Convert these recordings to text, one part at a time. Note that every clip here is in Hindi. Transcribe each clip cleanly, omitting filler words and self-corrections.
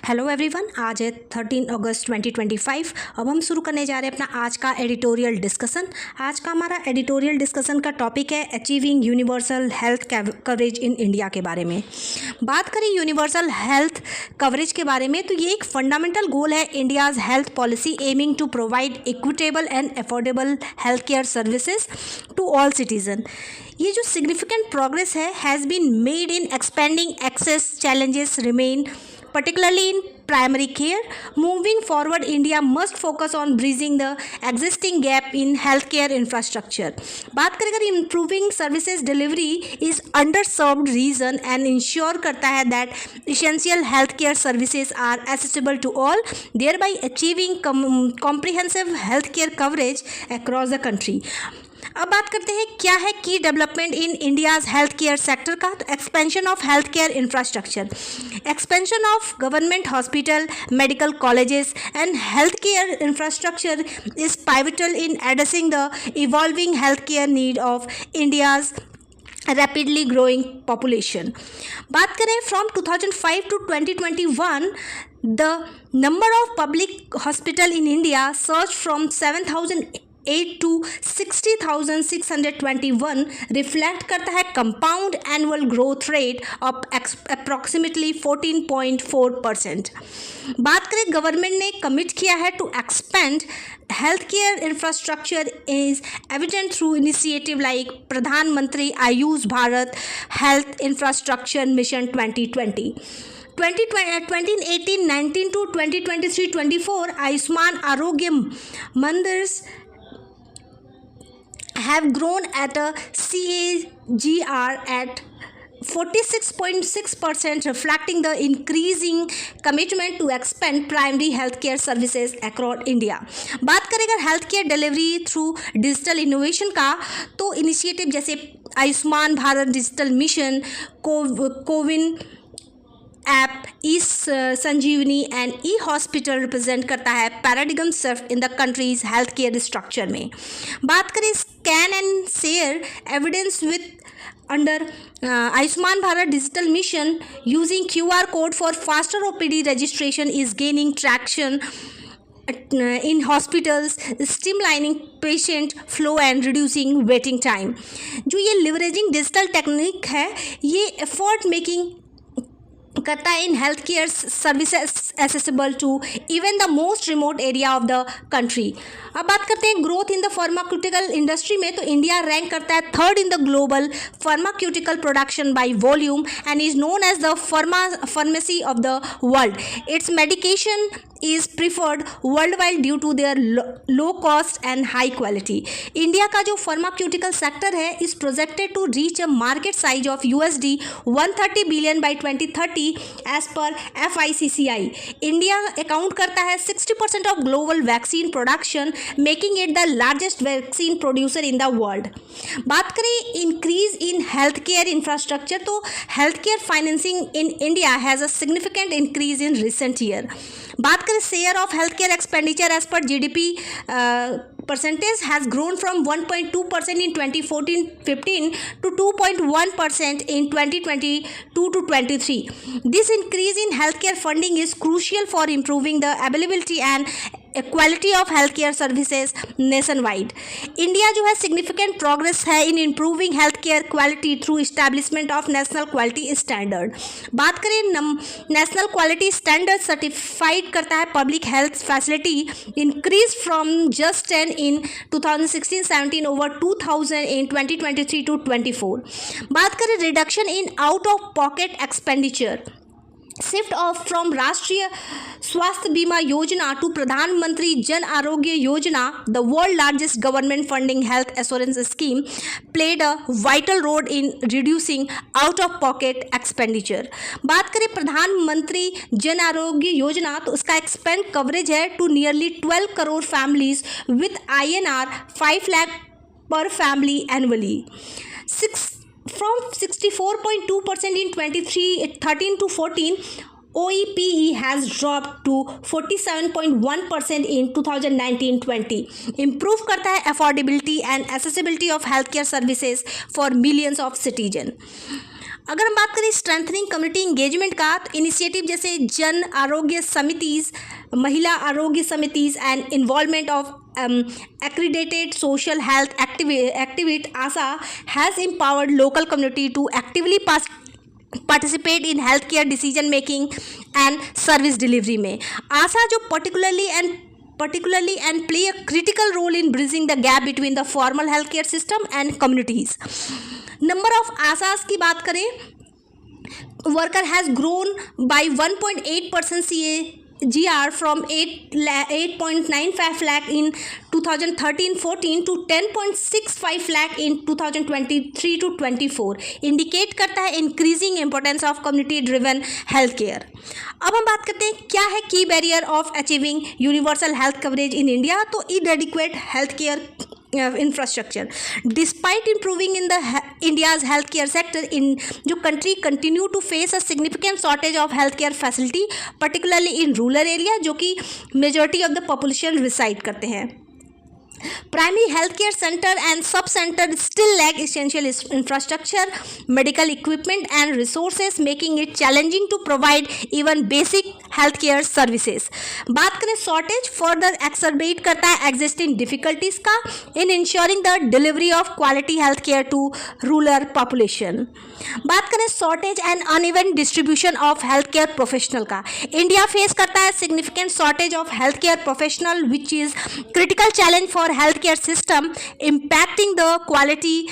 हेलो एवरीवन, आज है 13 अगस्त 2025। अब हम शुरू करने जा रहे हैं अपना आज का एडिटोरियल डिस्कशन। आज का हमारा एडिटोरियल डिस्कशन का टॉपिक है achieving universal health coverage in India के बारे में। बात करें यूनिवर्सल हेल्थ कवरेज के बारे में तो ये एक फंडामेंटल गोल है India's health policy aiming to provide equitable and affordable health care services to all citizen. ये जो सिग्निफिकेंट प्रोग्रेस है has been made in expanding access, challenges remain particularly in primary care. Moving forward, India must focus on bridging the existing gap in healthcare infrastructure. बात करें अगर improving services delivery is underserved region and ensure करता है that essential healthcare services are accessible to all, thereby achieving comprehensive healthcare coverage across the country. अब बात करते हैं क्या है की development in India's health care sector का। Expansion of health care infrastructure, expansion of government hospital, medical colleges and health care infrastructure is pivotal in addressing the evolving health care need of India's rapidly growing population. बात करें from 2005 to 2021, the number of public hospital in India surged from 7,008 to 60,621, reflect करता है compound annual growth rate of approximately 14.4%। बात करें गवर्नमेंट ने कमिट किया है to expand health care infrastructure is evident through initiative like प्रधानमंत्री Ayush Bharat health infrastructure mission 2020। 2018-19 to 2023-24 Ayushman Arogya मंदिर्स have grown at a CAGR at 46.6%, reflecting the increasing commitment to expand primary healthcare services across India. बात करें अगर health care delivery through digital innovation का तो इनिशिएटिव जैसे Ayushman Bharat digital mission, CoWIN app, e Sanjeevani and e hospital represent करता है paradigm shift in the country's health care structure में। बात करें scan and share evidence with under Ayushman Bharat digital mission using QR code for faster OPD registration is gaining traction in hospitals, streamlining patient flow and reducing waiting time. जो ये लिवरेजिंग डिजिटल टेक्निक है ये एफर्ट मेकिंग करता है in health care services accessible to even the most remote area of the country. अब बात करते हैं growth in the pharmaceutical industry में तो इंडिया रैंक करता है third in the global pharmaceutical production by volume and is known as the pharmacy of the world. Its medication is preferred worldwide due to their low cost and high quality. India का जो फार्मास्यूटिकल सेक्टर है is projected to reach a market size of USD 130 billion by 2030 as per FICCI. India account करता है 60% ऑफ global vaccine production, making it the largest vaccine producer in the world. बात करें increase in health care infrastructure तो health care financing in India has a significant increase in recent year. बात करें share of health care expenditure as पर GDP percentage has grown from 1.2% in 2014-15 to 2.1% in 2022-23. This increase in healthcare funding is crucial for improving the availability and quality of health care services nation wide. India जो है सिग्निफिकेंट प्रोग्रेस है in improving health care quality through establishment of national quality standard. बात करें नेशनल क्वालिटी स्टैंडर्ड सर्टिफाइड करता है public health facility increase from just 10 in 2016-17 over 2000 in 2023-24। बात करें reduction in out of pocket expenditure, shift of from राष्ट्रीय स्वास्थ्य बीमा योजना टू प्रधानमंत्री जन आरोग्य योजना, the world largest government funding health assurance scheme played a vital role in reducing out of pocket expenditure. बात करें प्रधानमंत्री जन आरोग्य योजना तो उसका एक्सपेंड कवरेज है to nearly 12 crore families with INR 5 lakh per family annually. From 64.2% in 2013-14, OEPE has dropped to 47.1% in 2019-20. Improve करता है affordability and accessibility of healthcare services for millions of citizens. अगर हम बात करें स्ट्रेंथनिंग कम्युनिटी इंगेजमेंट का, तो इनिशिएटिव जैसे जन आरोग्य समितिज, महिला आरोग्य समितिज and involvement of accredited social health activist ASA has empowered local community to actively participate in healthcare decision making and service delivery में ASA जो particularly and play a critical role in bridging the gap between the formal healthcare system and communities. Number of ASAs की बात करें, worker has grown by 1.8% CAGR from 8.95 lakh in 2013-14 to 10.65 lakh in 2023-24, indicate करता है increasing importance of community driven health care. अब हम बात करते हैं क्या है की barrier of achieving universal health coverage in India. तो inadequate health care infrastructure. Despite improving in the India's healthcare sector, in जो country continue to face a significant shortage of healthcare facility, particularly in rural area, जो कि majority of the population reside करते हैं. Primary healthcare center and sub-center still lack essential infrastructure, medical equipment and resources, making it challenging to provide even basic healthcare services. बात करें shortage, further exacerbate करता है existing difficulties का in ensuring the delivery of quality healthcare to rural population. बात करें shortage and uneven distribution of healthcare professional का, India face करता है significant shortage of healthcare professional, which is critical challenge for healthcare system, impacting the quality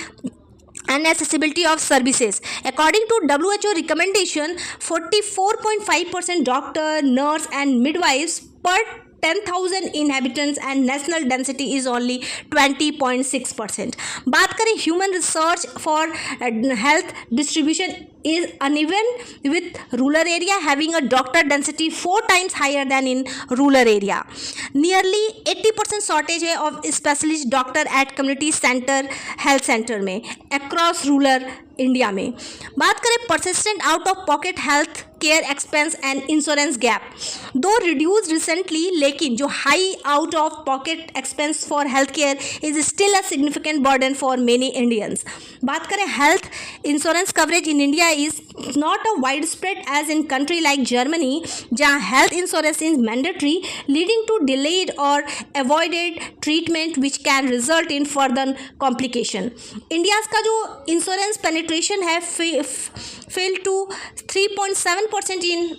and accessibility of services. According to WHO recommendation, 44.5% doctor, nurse and midwives per 10,000 inhabitants and national density is only 20.6%. बात करें human research for health distribution is uneven, with rural area having a doctor density 4 times higher than in rural area. Nearly 80% shortage है of specialist doctor at community center health center में across rural इंडिया में. बात करें persistent out of pocket health care expense and insurance gap, though reduced recently, लेकिन जो high out of pocket expense for health care is still a significant burden for many Indians. बात करें health insurance coverage in India is not a widespread as in country like Germany, जहाँ health insurance is mandatory, leading to delayed or avoided treatment which can result in further complication. India का जो insurance penetration है fell to 3.7% in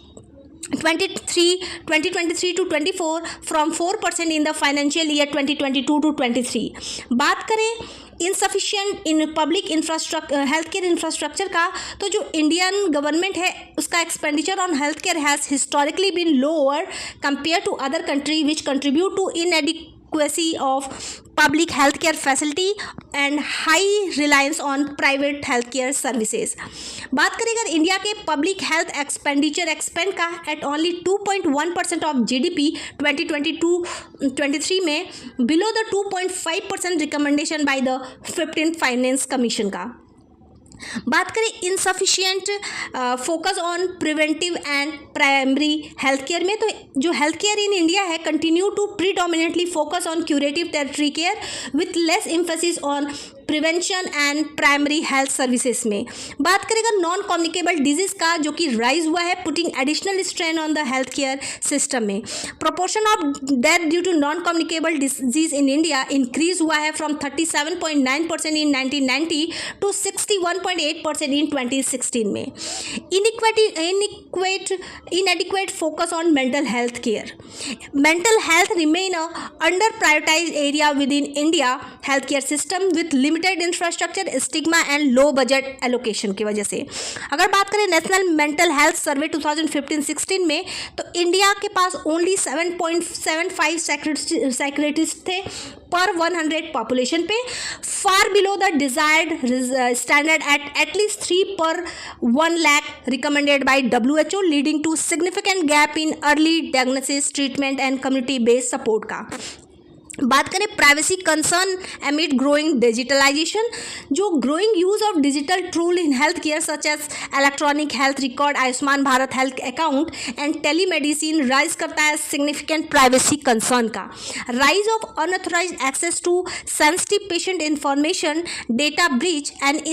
2023 to 24 from 4% in the financial year 2022 to 23. बात करें insufficient in public infrastructure health care infrastructure का, तो जो इंडियन गवर्नमेंट है उसका expenditure on health care has historically been lower compare to other country which contribute to inadequacy of public healthcare facility and high reliance on private healthcare services. बात करें अगर इंडिया के पब्लिक हेल्थ एक्सपेंडिचर एक्सपेंड का एट ओनली 2.1% ऑफ GDP 2022-23 में, below the 2.5% recommendation by the 15th finance commission का. बात करें insufficient focus on preventive and primary health care में, तो जो हेल्थ केयर इन इंडिया है continue to predominantly focus on curative territory care with less emphasis on prevention and primary health services में. बात करेगा नॉन कम्युनिकेबल डिजीज़ का, जो कि राइज हुआ है putting additional strain on the health care system में. Proportion of death due to non communicable disease in India increase हुआ है फ्रॉम 37.9% इन 1990 टू 61.8% इन 2016 में. inadequate focus on mental health care. Mental health remain a under prioritized area within India healthcare system with limited infrastructure, stigma and low budget allocation की वजह से. अगर बात करें नेशनल मेंटल हेल्थ सर्वे 2015-16 में, तो इंडिया के पास ओनली 7.75 साइकियाट्रिस्ट थे पर 100 पॉपुलेशन पे, far below the desired standard at least 3 per 1 lakh recommended by WHO, leading to significant gap in early diagnosis, treatment and community based support का. बात करें privacy concern amid growing digitalisation, जो growing use of digital tool in health care such as electronic health record, Ayushman Bharat health account and telemedicine rise करता है सिग्निफिकेंट प्राइवेसी कंसर्न का। Rise of unauthorise access to sensitive patient information, data breach and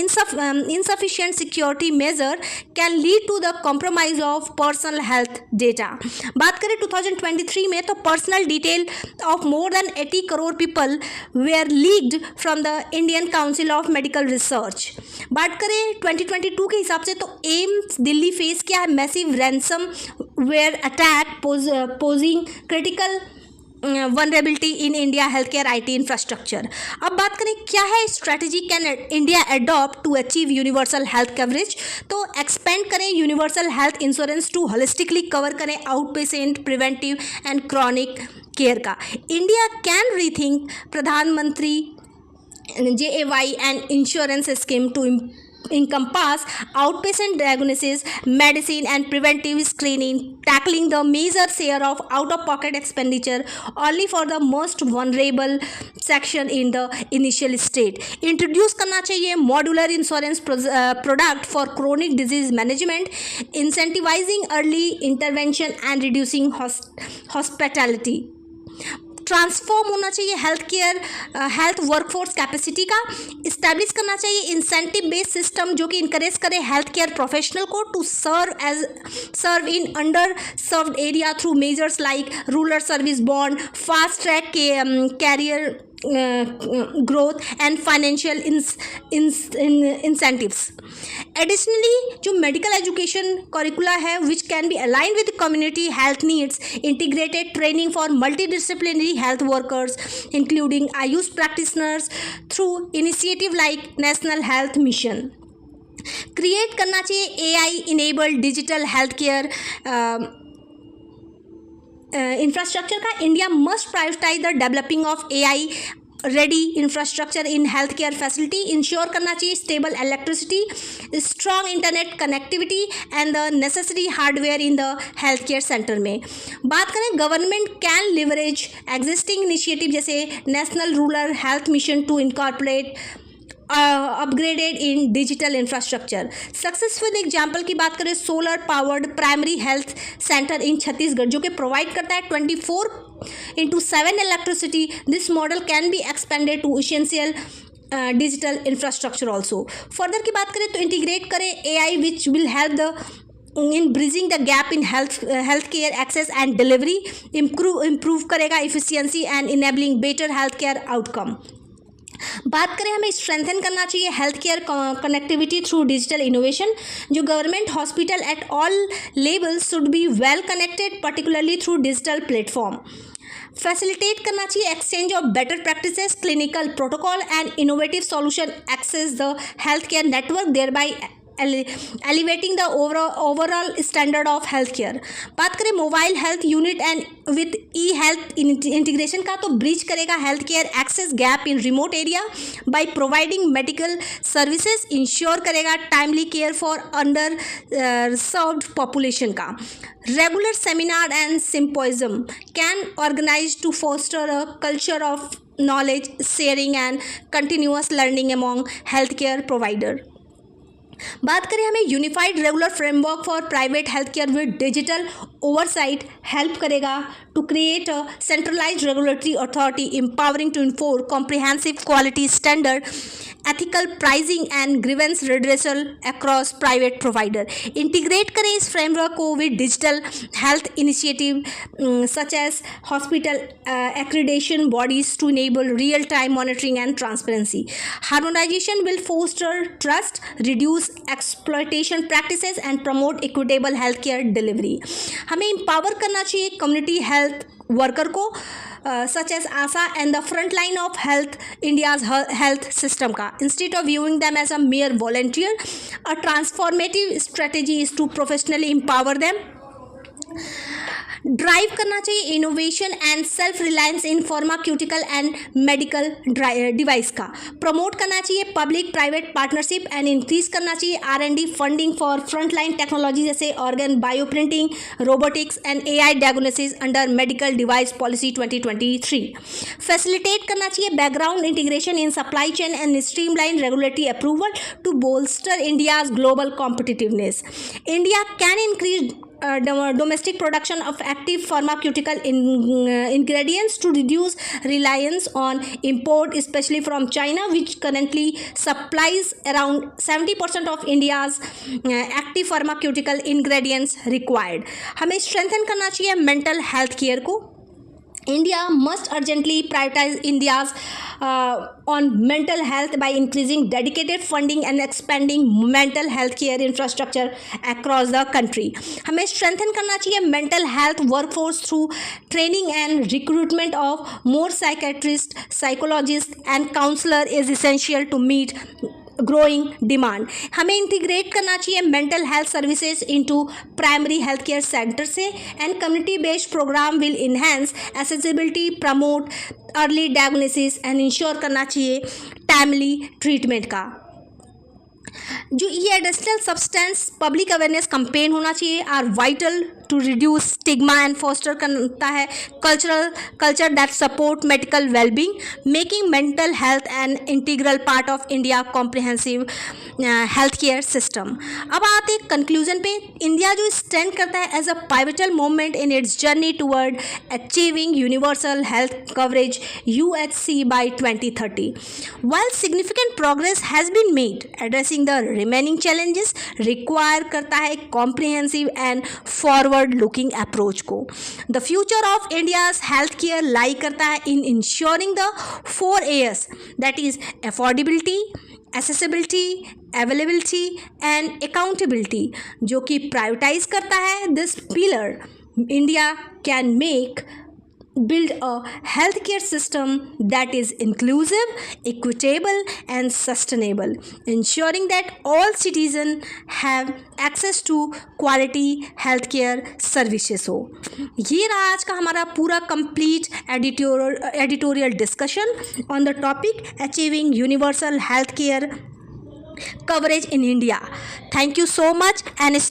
insufficient security measure can lead to the compromise of personal health data। बात करें 2023 में तो personal detail of more than 80 crore people were leaked from the Indian council of medical research. बात करें 2022 के हिसाब से तो एम्स दिल्ली फेस किया है massive ransomware attack posing critical vulnerability in India health care IT infrastructure. अब बात करें क्या है strategy can India adopt to achieve universal health coverage, तो एक्सपेंड करें universal health insurance to holistically cover करें outpatient preventive and chronic care का। इंडिया कैन रीथिंक प्रधानमंत्री JAY and insurance scheme to encompass outpatient diagnosis, medicine and preventive screening, tackling the major share of out-of-pocket expenditure only for the most vulnerable section in the initial state। Introduce करना चाहिए modular insurance product for chronic disease management, incentivising early intervention and reducing hospitality. Transform होना चाहिए हेल्थ वर्कफोर्स कैपेसिटी का। इस्टेब्लिश करना चाहिए इंसेंटिव बेस्ड सिस्टम जो कि इंकरेज करे हेल्थ केयर प्रोफेशनल को to serve in under served area through measures like rural service bond, fast track career growth and financial incentives। Additionally, जो medical education curricula है which can be aligned with community health needs, integrated training for multidisciplinary health workers including Ayush practitioners through initiative like National Health Mission। Create करना चाहिए AI enabled digital health care infrastructure का। India must prioritise the developing of AI ready infrastructure in health care facility. Ensure करना चाहिए stable electricity, strong internet connectivity and the necessary hardware in the health care centre में। बात करें government can leverage existing initiative जैसे national rural health mission to incorporate upgraded in digital infrastructure. Successful example की बात करें solar powered primary health centre in Chhattisgarh जो कि प्रोवाइड करता है 24/7 electricity. This model can be expanded to essential digital infrastructure also. Further की बात करें तो इंटीग्रेट करें AI which will help the in bridging the gap in health care access and delivery, improve करेगा efficiency and enabling better health care outcome. बात करें हमें स्ट्रेंथन करना चाहिए health care connectivity through digital innovation, जो government hospital at all levels should be well connected particularly through digital platform. Facilitate करना चाहिए exchange of better practices, clinical protocol and innovative solution access the health care network, thereby elevating the overall standard of health care. बात करें mobile health unit and with e health integration का, तो ब्रिज करेगा health care access gap in remote area by providing medical services, ensure करेगा timely care for under served population का। Regular seminar and symposium can organise to foster a culture of knowledge sharing and continuous learning among healthcare provider। बात करें हमें unified regular framework for private health care with digital oversight help करेगा to create a centralised regulatory authority empowering to enforce comprehensive quality standard, ethical pricing and grievance redressal across private provider. Integrate करें इस फ्रेमवर्क को with digital health initiative such as hospital accreditation bodies to enable real time monitoring and transparency. Harmonisation will foster trust, reduce exploitation practices and promote equitable health care delivery. हमें एम्पावर करना चाहिए कम्युनिटी हेल्थ वर्कर को such as ASA and the front line of India's health system का, instead of viewing them as a mere volunteer, a transformative strategy is to professionally empower them drive करना चाहिए innovation and self reliance in pharmaceutical and medical device का, प्रमोट करना चाहिए public private partnership and increase करना चाहिए R&D funding for frontline technology जैसे organ bioprinting, robotics and AI diagnosis under medical device policy 2023। Facilitate करना चाहिए background integration in supply chain and streamline regulatory approval to bolster India's global competitiveness. India can increase domestic production of active pharmaceutical ingredients to reduce reliance on import, especially from China, which currently supplies around 70% of India's active pharmaceutical ingredients required. हमें strengthen करना चाहिए mental health care को. India must urgently prioritize India's on mental health by increasing dedicated funding and expanding mental health care infrastructure across the country. हमें strengthen करना चाहिए mental health workforce through training and recruitment of more psychiatrists, psychologists and counselor is essential to meet growing demand. हमें इंटीग्रेट करना चाहिए mental health services into primary health care centre से and community based program will enhance accessibility, promote early diagnosis and ensure करना चाहिए टाइमली ट्रीटमेंट का. जो ये additional substance public awareness campaign होना चाहिए are vital to reduce stigma and foster करता है culture that support medical wellbeing, making mental health an integral part of India comprehensive health care system. अब आते हैं कंक्लूजन पे. इंडिया जो स्टैंड करता है as a pivotal moment in its journey toward achieving universal health coverage UHC by 2030. While significant progress has been made, addressing the remaining challenges require करता है comprehensive and forward-looking approach को. The future of India's healthcare lie करता है in ensuring the 4 A's, that is affordability, accessibility, availability and accountability, जो कि prioritize करता है this pillar. India can build a healthcare system that is inclusive, equitable and sustainable, ensuring that all citizens have access to quality healthcare services हो. ये रहा आज का हमारा पूरा complete editorial discussion on the topic achieving universal healthcare coverage in India. Thank you so much and